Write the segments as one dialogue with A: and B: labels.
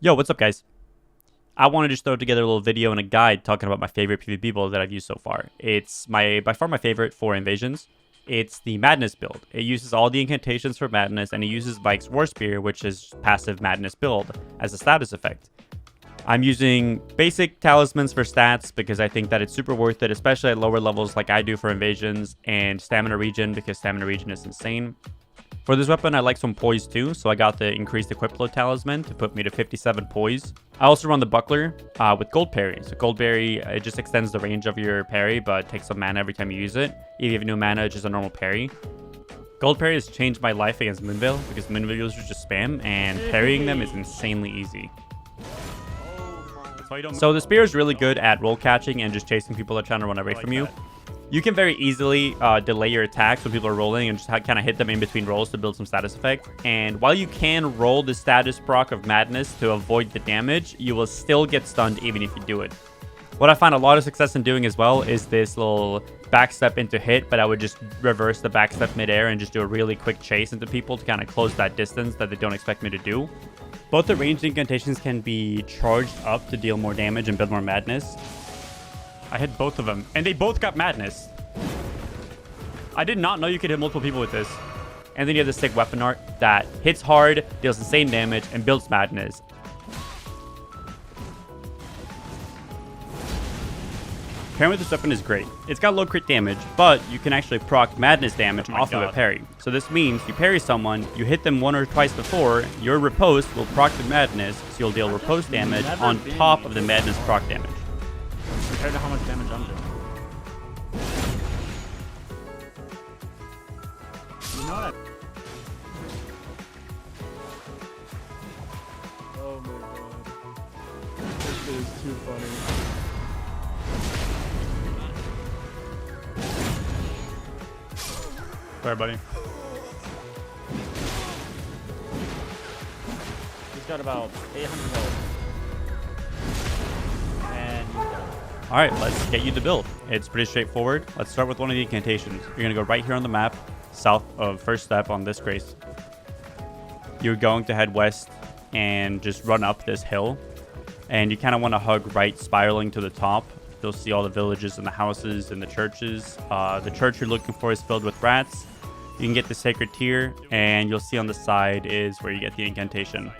A: Yo, what's up, guys? I want to just throw together a little video and a guide talking about my favorite PvP build that I've used so far. It's by far my favorite for invasions. It's the Madness build. It uses all the incantations for Madness, and it uses Vyke's War Spear, which is passive Madness build, as a status effect. I'm using basic talismans for stats because I think that it's super worth it, especially at lower levels like I do for invasions, and stamina regen because stamina regen is insane. For this weapon, I like some poise too, so I got the increased equip load talisman to put me to 57 poise. I also run the buckler with gold parry. So gold parry, it just extends the range of your parry, but takes some mana every time you use it. If you have no mana, it's just a normal parry. Gold parry has changed my life against Moonveil because Moonveil users just spam, and parrying them is insanely easy. So the spear is really good at roll catching and just chasing people that are trying to run away from you. You can very easily delay your attacks when people are rolling and just kind of hit them in between rolls to build some status effect. And while you can roll the status proc of Madness to avoid the damage, you will still get stunned even if you do it. What I find a lot of success in doing as well is this little backstep into hit, but I would just reverse the backstep midair and just do a really quick chase into people to kind of close that distance that they don't expect me to do. Both the ranged incantations can be charged up to deal more damage and build more Madness. I hit both of them, and they both got Madness. I did not know you could hit multiple people with this. And then you have the sick weapon art that hits hard, deals insane damage, and builds Madness. Pairing with this weapon is great. It's got low crit damage, but you can actually proc Madness damage off of a parry. So this means you parry someone, you hit them one or twice before, your riposte will proc the Madness, so you'll deal riposte damage on top of the Madness proc damage.
B: Compared to how much damage I'm doing. You know that? Oh my god. This shit is too funny.
A: Sorry, buddy.
B: He's got about 800 health.
A: All right, let's get you the build. It's pretty straightforward. Let's start with one of the incantations. You're gonna go right here on the map, south of first step on this grace. You're going to head west and just run up this hill. And you kind of want to hug right, spiraling to the top. You'll see all the villages and the houses and the churches. The church you're looking for is filled with rats. You can get the sacred tier, and you'll see on the side is where you get the incantation.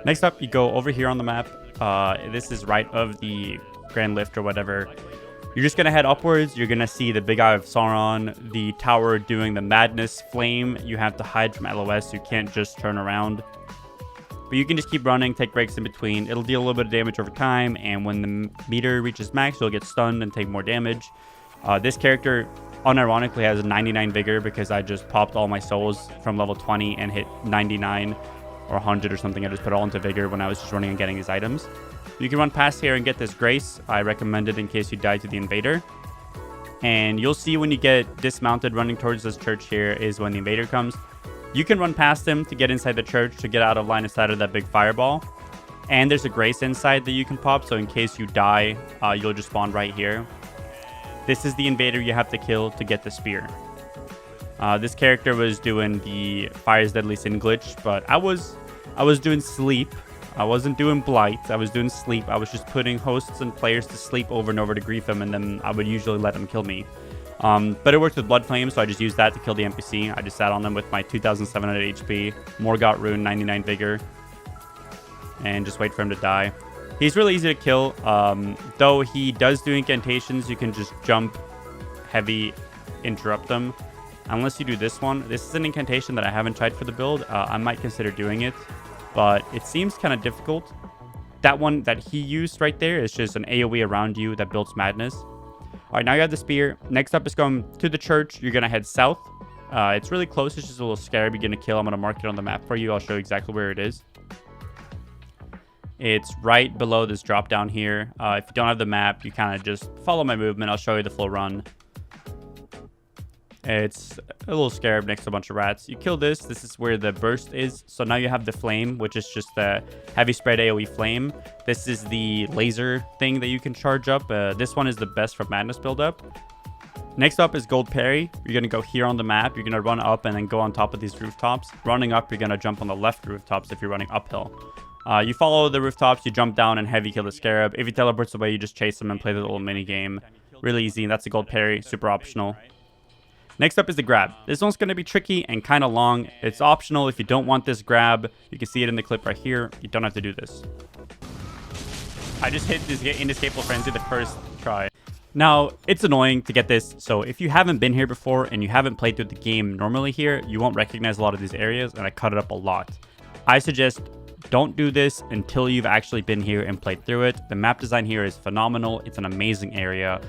A: Next up, you go over here on the map. This is right of the Grand Lift or whatever. You're just gonna head upwards. You're gonna see the Big Eye of Sauron, the tower doing the Madness flame. You have to hide from LOS. You can't just turn around, but you can just keep running, take breaks in between. It'll deal a little bit of damage over time, and when the meter reaches max, you'll get stunned and take more damage. This character unironically has 99 vigor because I just popped all my souls from level 20 and hit 99 or 100 or something. I just put it all into vigor when I was just running and getting these items. You can run past here and get this grace. I recommend it in case you die to the invader. And you'll see when you get dismounted running towards this church here is when the invader comes. You can run past him to get inside the church to get out of line of sight of that big fireball. And there's a grace inside that you can pop, so in case you die, you'll just spawn right here. This is the invader you have to kill to get the spear. This character was doing the Fire's Deadly Sin glitch, but I was doing sleep. I wasn't doing blight. I was doing sleep. I was just putting hosts and players to sleep over and over to grief them, and then I would usually let them kill me. But it worked with Blood Flame, so I just used that to kill the NPC. I just sat on them with my 2,700 HP, Morgott Rune, 99 Vigor, and just wait for him to die. He's really easy to kill. Though he does do incantations, you can just jump heavy, interrupt them. Unless you do this one. This is an incantation that I haven't tried for the build. I might consider doing it, but it seems kind of difficult. That one that he used right there is just an AoE around you that builds Madness. All right, now you have the spear. Next up is going to the church. You're going to head south. It's really close. It's just a little scary. Begin to kill. I'm going to mark it on the map for you. I'll show you exactly where it is. It's right below this drop down here. If you don't have the map, you kind of just follow my movement. I'll show you the full run. It's a little scarab next to a bunch of rats. You kill this. This is where the burst is. So now you have the flame, which is just the heavy spread AoE flame. This is the laser thing that you can charge up. This one is the best for Madness buildup. Next up is gold parry. You're going to go here on the map. You're going to run up and then go on top of these rooftops. Running up, you're going to jump on the left rooftops if you're running uphill. You follow the rooftops, you jump down and heavy kill the scarab. If he teleports away, you just chase him and play the little mini game. Really easy. That's a gold parry, super optional. Next up is the grab. This one's going to be tricky and kind of long. It's optional if you don't want this grab. You can see it in the clip right here. You don't have to do this. I just hit this inescapable frenzy the first try. Now, it's annoying to get this, so if you haven't been here before and you haven't played through the game normally here, you won't recognize a lot of these areas, and I cut it up a lot. I suggest don't do this until you've actually been here and played through it. The map design here is phenomenal. It's an amazing area.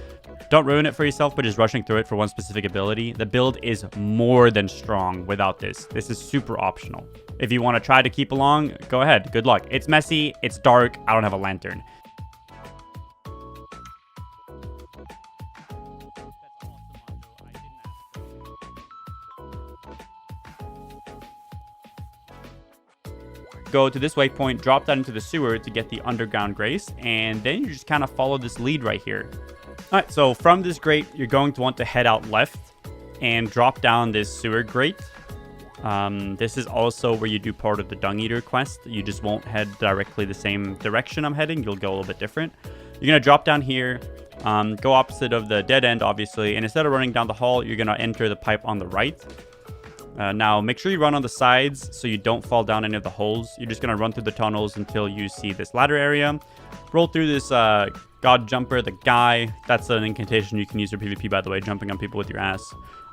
A: Don't ruin it for yourself by just rushing through it for one specific ability. The build is more than strong without this. This is super optional. If you want to try to keep along, go ahead. Good luck. It's messy. It's dark. I don't have a lantern. Go to this waypoint, drop that into the sewer to get the underground grace, and then you just kind of follow this lead right here. All right, so from this grate, you're going to want to head out left and drop down this sewer grate. This is also where you do part of the Dung Eater quest. You just won't head directly the same direction I'm heading. You'll go a little bit different. You're going to drop down here, go opposite of the dead end, obviously, and instead of running down the hall, you're going to enter the pipe on the right. Now, make sure you run on the sides so you don't fall down any of the holes. You're just going to run through the tunnels until you see this ladder area. Roll through this God Jumper, the guy. That's an incantation you can use for PvP, by the way, jumping on people with your ass.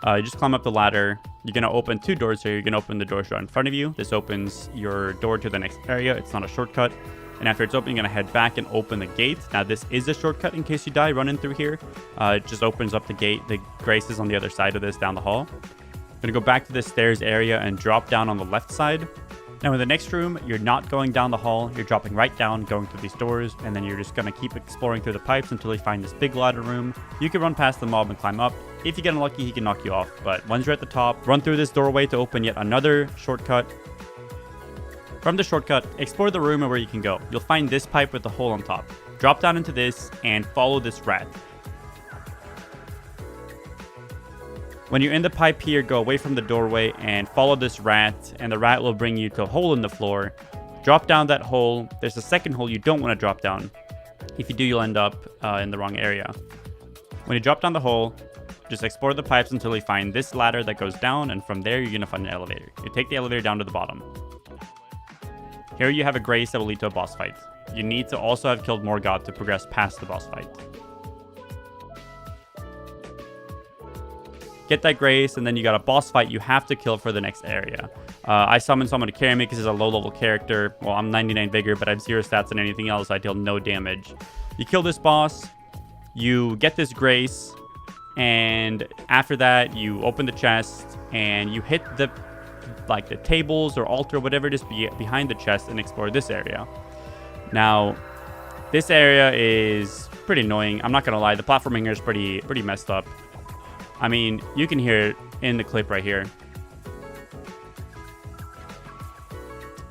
A: You just climb up the ladder. You're going to open two doors here. You're going to open the doors right in front of you. This opens your door to the next area. It's not a shortcut. And after it's open, you're going to head back and open the gate. Now, this is a shortcut in case you die running through here. It just opens up the gate. The grace is on the other side of this down the hall. Going to go back to the stairs area and drop down on the left side. Now in the next room, you're not going down the hall. You're dropping right down, going through these doors, and then you're just going to keep exploring through the pipes until you find this big ladder room. You can run past the mob and climb up. If you get unlucky, he can knock you off. But once you're at the top, run through this doorway to open yet another shortcut. From the shortcut, explore the room and where you can go. You'll find this pipe with the hole on top. Drop down into this and follow this rat. When you're in the pipe here, go away from the doorway and follow this rat, and the rat will bring you to a hole in the floor. Drop down that hole. There's a second hole you don't want to drop down. If you do, you'll end up in the wrong area. When you drop down the hole, just explore the pipes until you find this ladder that goes down, and from there, you're going to find an elevator. You take the elevator down to the bottom. Here you have a grace that will lead to a boss fight. You need to also have killed Morgoth to progress past the boss fight. Get that grace, and then you got a boss fight you have to kill for the next area. I summoned someone to carry me because he's a low-level character. Well, I'm 99 vigor, but I have 0 stats and anything else. I deal no damage. You kill this boss, you get this grace, and after that, you open the chest, and you hit the tables or altar, whatever it is behind the chest, and explore this area. Now, this area is pretty annoying. I'm not gonna lie, the platforming here is pretty messed up. I mean, you can hear it in the clip right here.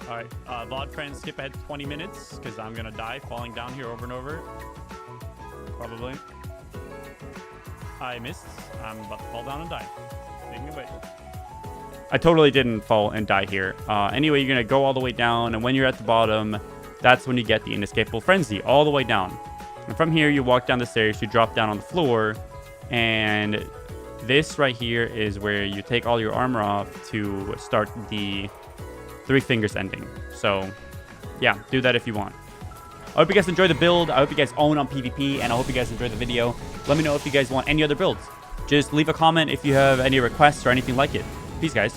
A: All right, VOD friends, skip ahead 20 minutes because I'm going to die falling down here over and over. Probably. I missed. I'm about to fall down and die. Take me away. I totally didn't fall and die here. Anyway, you're going to go all the way down, and when you're at the bottom, that's when you get the inescapable frenzy, all the way down. And from here, you walk down the stairs, you drop down on the floor, and this right here is where you take all your armor off to start the 3 fingers ending. So, yeah, do that if you want. I hope you guys enjoy the build. I hope you guys own on PvP, and I hope you guys enjoy the video. Let me know if you guys want any other builds. Just leave a comment if you have any requests or anything like it. Peace, guys.